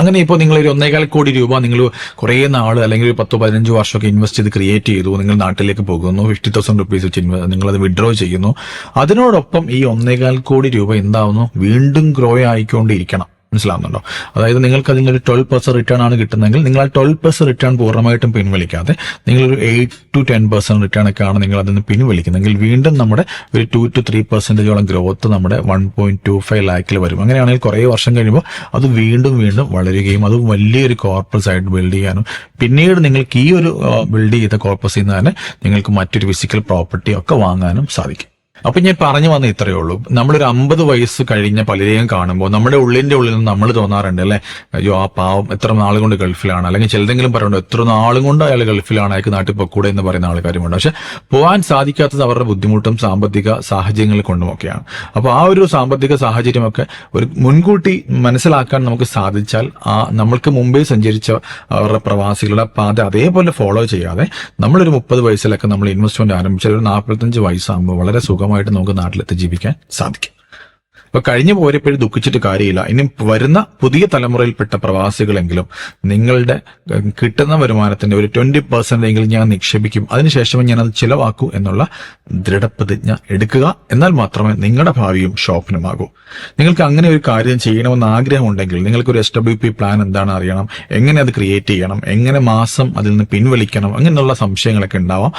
അങ്ങനെ ഇപ്പോൾ നിങ്ങൾ ഒരു 1.25 കോടി രൂപ നിങ്ങൾ കുറേ നാൾ അല്ലെങ്കിൽ ഒരു 10-15 വർഷമൊക്കെ ഇൻവെസ്റ്റ് ചെയ്ത് ക്രിയേറ്റ് ചെയ്തു, നിങ്ങൾ നാട്ടിലേക്ക് പോകുന്നു, 50,000 റുപ്പീസ് വെച്ച് നിങ്ങളത് വിഡ്രോ ചെയ്യുന്നു. അതിനോടൊപ്പം ഈ 1.25 കോടി രൂപ എന്താവുന്നു, വീണ്ടും ഗ്രോ ആയിക്കൊണ്ടിരിക്കണം. മനസ്സിലാവുന്നുണ്ടോ? അതായത് നിങ്ങൾക്ക് അതിനൊരു 12% റിട്ടേൺ ആണ് കിട്ടുന്നതെങ്കിൽ നിങ്ങൾ ആ 12% റിട്ടേൺ പൂർണ്ണമായിട്ടും പിൻവലിക്കാതെ നിങ്ങളൊരു 8 to 10% റിട്ടേൺ ഒക്കെയാണ് നിങ്ങൾ അതിൽ നിന്ന് പിൻവലിക്കുന്നെങ്കിൽ വീണ്ടും നമ്മുടെ ഒരു 2 to 3% ഗ്രോത്ത് നമ്മുടെ 1.25 ലാഖിൽ വരും. അങ്ങനെയാണെങ്കിൽ കുറേ വർഷം കഴിയുമ്പോൾ അത് വീണ്ടും വളരുകയും അത് വലിയൊരു കോർപ്പസ് ആയിട്ട് ബിൽഡ് ചെയ്യാനും പിന്നീട് നിങ്ങൾക്ക് ഈ ഒരു ബിൽഡ് ചെയ്ത കോർപ്പസിൽ നിന്ന് തന്നെ നിങ്ങൾക്ക് മറ്റൊരു ഫിസിക്കൽ പ്രോപ്പർട്ടി ഒക്കെ വാങ്ങാനും സാധിക്കും. അപ്പൊ ഞാൻ പറഞ്ഞു വന്ന ഇത്രയേ ഉള്ളൂ. നമ്മളൊരു 50 വയസ്സ് കഴിഞ്ഞ പലരെയും കാണുമ്പോൾ നമ്മുടെ ഉള്ളിൽ നിന്ന് നമ്മൾ തോന്നാറുണ്ട് അല്ലെ, അയ്യോ ആ പാവം എത്ര നാളും കൊണ്ട് ഗൾഫിലാണ്, അല്ലെങ്കിൽ ചിലതെങ്കിലും പറയുന്നുണ്ട് എത്ര നാളും കൊണ്ട് അയാൾ ഗൾഫിലാണ്, അയാൾക്ക് നാട്ടിൽ പൊക്കൂടെ എന്ന് പറയുന്ന ആൾക്കാരുമുണ്ട്. പക്ഷെ പോകാൻ സാധിക്കാത്തത് അവരുടെ ബുദ്ധിമുട്ടും സാമ്പത്തിക സാഹചര്യങ്ങൾ കൊണ്ടുമൊക്കെയാണ്. അപ്പൊ ആ ഒരു സാമ്പത്തിക സാഹചര്യമൊക്കെ ഒരു മുൻകൂട്ടി മനസ്സിലാക്കാൻ നമുക്ക് സാധിച്ചാൽ നമ്മൾക്ക് മുമ്പേ സഞ്ചരിച്ച അവരുടെ പ്രവാസികളുടെ പാത അതേപോലെ ഫോളോ ചെയ്യാതെ നമ്മളൊരു 30 വയസ്സിലൊക്കെ നമ്മൾ ഇൻവെസ്റ്റ്മെന്റ് ആരംഭിച്ചാൽ ഒരു 45 വയസ്സാകുമ്പോൾ വളരെ സുഖമായിട്ട് നമുക്ക് നാട്ടിലെത്തി ജീവിക്കാൻ സാധിക്കും. അപ്പൊ കഴിഞ്ഞു പോയപ്പോഴും ദുഃഖിച്ചിട്ട് കാര്യമില്ല. ഇനി വരുന്ന പുതിയ തലമുറയിൽപ്പെട്ട പ്രവാസികളെങ്കിലും നിങ്ങളുടെ കിട്ടുന്ന വരുമാനത്തിന്റെ ഒരു 20% എങ്കിലും ഞാൻ നിക്ഷേപിക്കും, അതിനുശേഷം ഞാൻ അത് ചിലവാക്കൂ എന്നുള്ള ദൃഢപ്രതിജ്ഞ എടുക്കുക. എന്നാൽ മാത്രമേ നിങ്ങളുടെ ഭാവിയും ശോഭനമാകൂ. നിങ്ങൾക്ക് അങ്ങനെ ഒരു കാര്യം ചെയ്യണമെന്ന് ആഗ്രഹമുണ്ടെങ്കിൽ നിങ്ങൾക്കൊരു SWP പ്ലാൻ എന്താണ് അറിയണം, എങ്ങനെ അത് ക്രിയേറ്റ് ചെയ്യണം, എങ്ങനെ മാസം അതിൽ നിന്ന് പിൻവലിക്കണം, അങ്ങനെയുള്ള സംശയങ്ങളൊക്കെ ഉണ്ടാവാം.